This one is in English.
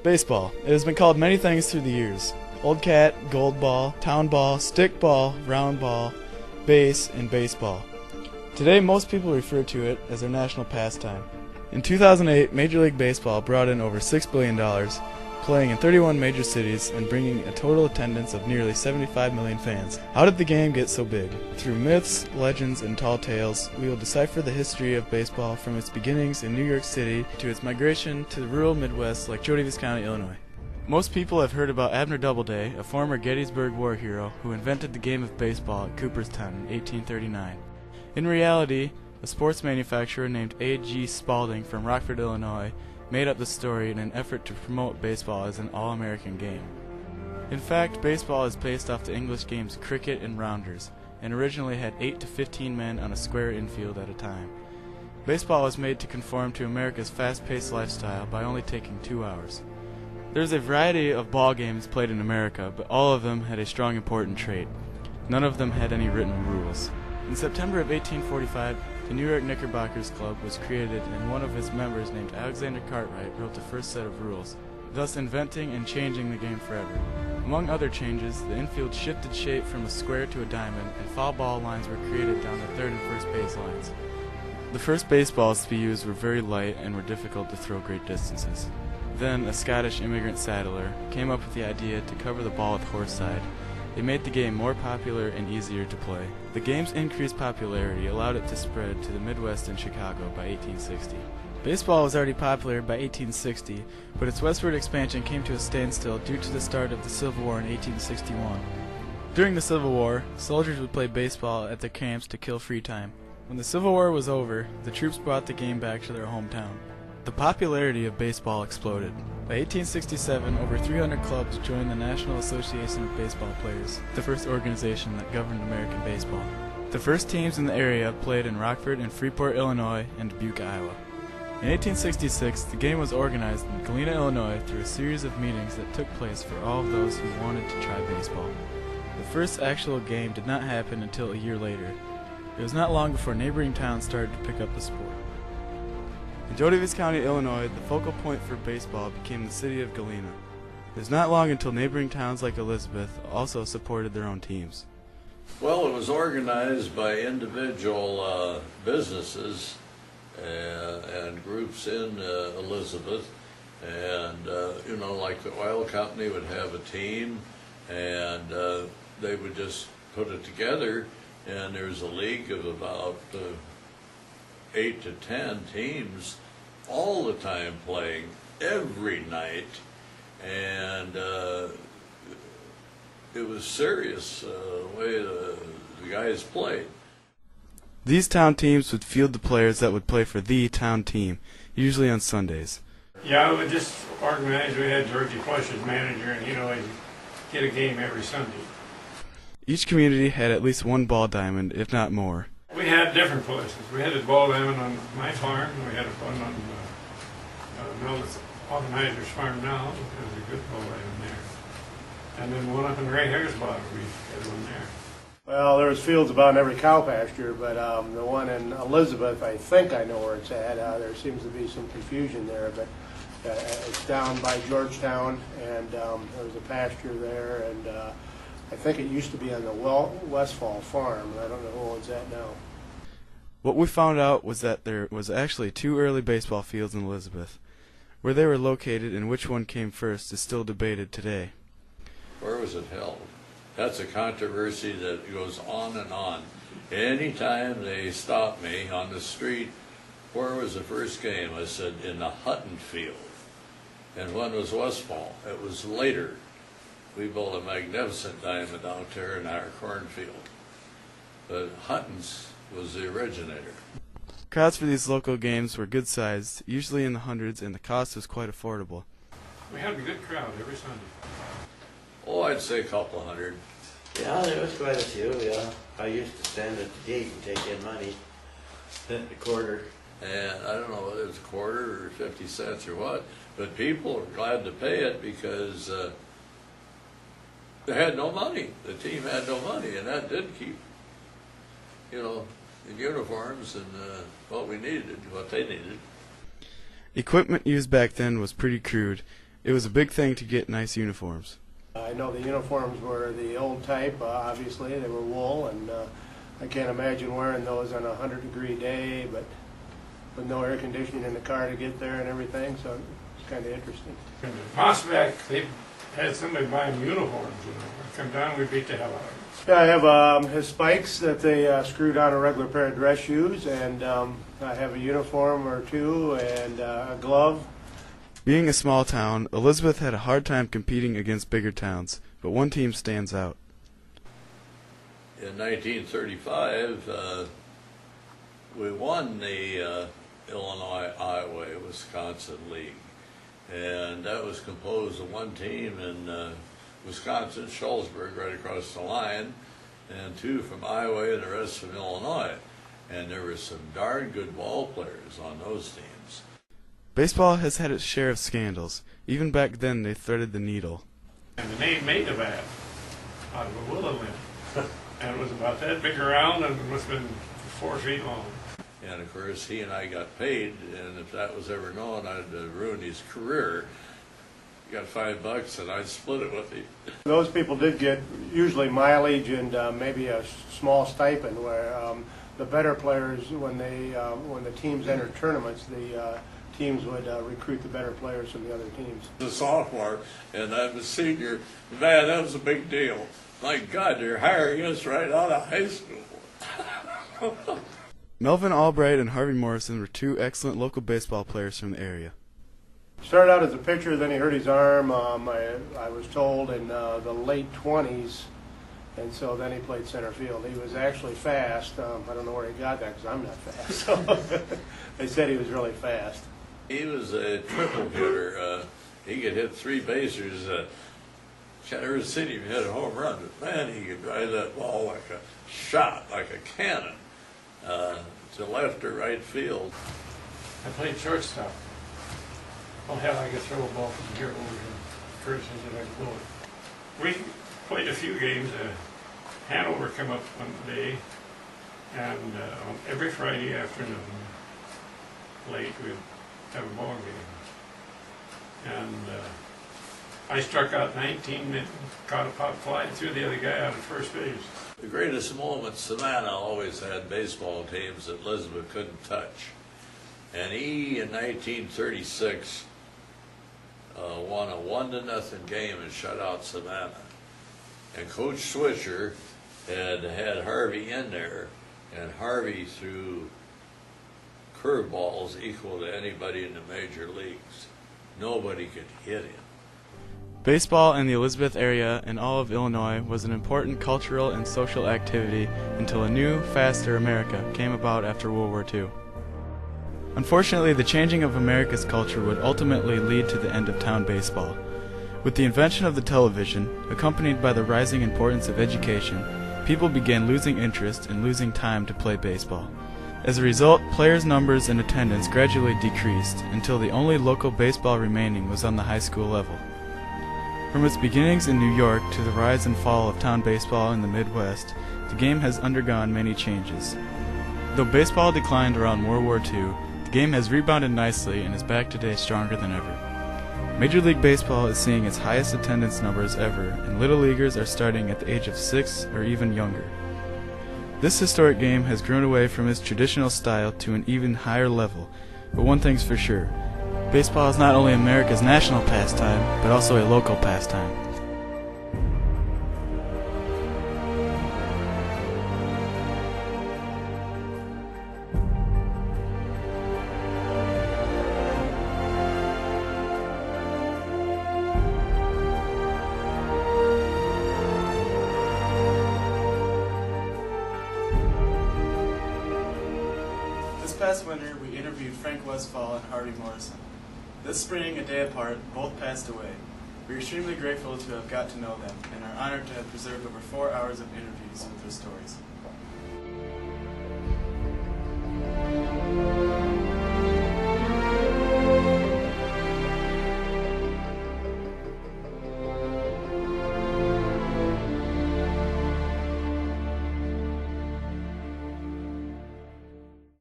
Baseball. It has been called many things through the years. Old cat, gold ball, town ball, stick ball, round ball, base, and baseball. Today, most people refer to it as their national pastime. In 2008, Major League Baseball brought in over $6 billion, playing in 31 major cities and bringing a total attendance of nearly 75 million fans. How did the game get so big? Through myths, legends, and tall tales, we will decipher the history of baseball from its beginnings in New York City to its migration to the rural Midwest like Davis County, Illinois. Most people have heard about Abner Doubleday, a former Gettysburg War hero who invented the game of baseball at Cooperstown in 1839. In reality, a sports manufacturer named A.G. Spalding from Rockford, Illinois, made up the story in an effort to promote baseball as an all-American game. In fact, baseball is based off the English games cricket and rounders, and originally had 8 to 15 men on a square infield at a time. Baseball was made to conform to America's fast-paced lifestyle by only taking 2 hours. There's a variety of ball games played in America, but all of them had a strong important trait. None of them had any written rules. In September of 1845, the New York Knickerbockers Club was created, and one of its members named Alexander Cartwright wrote the first set of rules, thus inventing and changing the game forever. Among other changes, the infield shifted shape from a square to a diamond, and foul ball lines were created down the third and first base lines. The first baseballs to be used were very light and were difficult to throw great distances. Then, a Scottish immigrant saddler came up with the idea to cover the ball with horsehide. It made the game more popular and easier to play. The game's increased popularity allowed it to spread to the Midwest and Chicago by 1860. Baseball was already popular by 1860, but its westward expansion came to a standstill due to the start of the Civil War in 1861. During the Civil War, soldiers would play baseball at their camps to kill free time. When the Civil War was over, the troops brought the game back to their hometown. The popularity of baseball exploded. By 1867, over 300 clubs joined the National Association of Baseball Players, the first organization that governed American baseball. The first teams in the area played in Rockford and Freeport, Illinois, and Dubuque, Iowa. In 1866, the game was organized in Galena, Illinois through a series of meetings that took place for all of those who wanted to try baseball. The first actual game did not happen until a year later. It was not long before neighboring towns started to pick up the sport. In Davis County, Illinois, the focal point for baseball became the city of Galena. It was not long until neighboring towns like Elizabeth also supported their own teams. Well, it was organized by individual businesses and groups in Elizabeth, and like the oil company would have a team, and they would just put it together, and there's a league of about 8 to 10 teams all the time playing every night, and it was serious the way the guys played. These town teams would field the players that would play for the town team, usually on Sundays. Yeah, we just organized. We had Georgie Flush as manager, and he'd get a game every Sunday. Each community had at least one ball diamond, if not more. We had different places. We had a ball diamond on my farm. We had one on Mills Organizer's farm now. There's a good ball diamond there. And then one up in Ray Hare's bottom, we had one there. Well, there was fields about in every cow pasture, but the one in Elizabeth, I think I know where it's at. There seems to be some confusion there, but it's down by Georgetown, and there was a pasture there, and I think it used to be on the Westfall farm. I don't know who owns that now. What we found out was that there was actually 2 early baseball fields in Elizabeth. Where they were located and which one came first is still debated today. Where was it held? That's a controversy that goes on and on. Anytime they stop me on the street, where was the first game? I said, in the Hutton field. And when was Westfall? It was later. We built a magnificent diamond out there in our cornfield. But Hutton's was the originator. Crowds for these local games were good sized, usually in the hundreds, and the cost was quite affordable. We had a good crowd every Sunday. Oh, I'd say a couple hundred. Yeah, there was quite a few, yeah. I used to stand at the gate and take in money, a quarter. And I don't know whether it was a quarter or 50 cents or what, but people were glad to pay it because they had no money. The team had no money, and that did keep, the uniforms and what we needed, what they needed. Equipment used back then was pretty crude, It was a big thing to get nice uniforms. I know the uniforms were the old type, obviously. They were wool, and I can't imagine wearing those on a 100-degree day, but with no air conditioning in the car to get there and everything, so it's kind of interesting. In Mossback, they had somebody buy them uniforms, you know. We'd come down, we beat the hell out of them. Yeah, I have his spikes that they screwed on a regular pair of dress shoes, and I have a uniform or two and a glove. Being a small town, Elizabeth had a hard time competing against bigger towns, but one team stands out. In 1935, we won the Illinois, Iowa, Wisconsin League. And that was composed of one team in Wisconsin, Shullsburg, right across the line, and two from Iowa and the rest from Illinois. And there were some darn good ball players on those teams. Baseball has had its share of scandals. Even back then, they threaded the needle. And the name made the bat out of a willow limb. And it was about that big around, and it must have been 4 feet long. And of course, he and I got paid, and if that was ever known, I'd ruined his career. He got $5, and I'd split it with him. Those people did get usually mileage and maybe a small stipend, where the better players, when the teams entered tournaments, the teams would recruit the better players from the other teams. I was a sophomore, and I'm a senior. Man, that was a big deal. My God, they're hiring us right out of high school. Melvin Albright and Harvey Morrison were two excellent local baseball players from the area. Started out as a pitcher, then he hurt his arm, I was told, in the late 20s, and so then he played center field. He was actually fast. I don't know where he got that, because I'm not fast. So they said he was really fast. He was a triple hitter. He could hit 3 basers. Can't ever seen him hit a home run, but man, he could drive that ball like a shot, like a cannon, to left or right field. I played shortstop. Oh hell, I could throw a ball from here over here. Curtis said I could blow it. We played a few games. Hanover came up one day, and on every Friday afternoon, late, we'd have a ball game. And I struck out 19 and caught a pop fly and threw the other guy out at first base. The greatest moment, Savannah always had baseball teams that Elizabeth couldn't touch. And he, in 1936, won a 1-0 game and shut out Savannah. And Coach Switcher had Harvey in there, and Harvey threw curveballs equal to anybody in the major leagues. Nobody could hit him. Baseball in the Elizabeth area and all of Illinois was an important cultural and social activity until a new, faster America came about after World War II. Unfortunately, the changing of America's culture would ultimately lead to the end of town baseball. With the invention of the television, accompanied by the rising importance of education, people began losing interest and losing time to play baseball. As a result, players' numbers and attendance gradually decreased until the only local baseball remaining was on the high school level. From its beginnings in New York to the rise and fall of town baseball in the Midwest, the game has undergone many changes. Though baseball declined around World War II, the game has rebounded nicely and is back today stronger than ever. Major League Baseball is seeing its highest attendance numbers ever, and Little Leaguers are starting at the age of 6 or even younger. This historic game has grown away from its traditional style to an even higher level, but one thing's for sure. Baseball is not only America's national pastime, but also a local pastime. This past winter, we interviewed Frank Westfall and Harvey Morrison. This spring, a day apart, both passed away. We are extremely grateful to have got to know them and are honored to have preserved over 4 hours of interviews with their stories.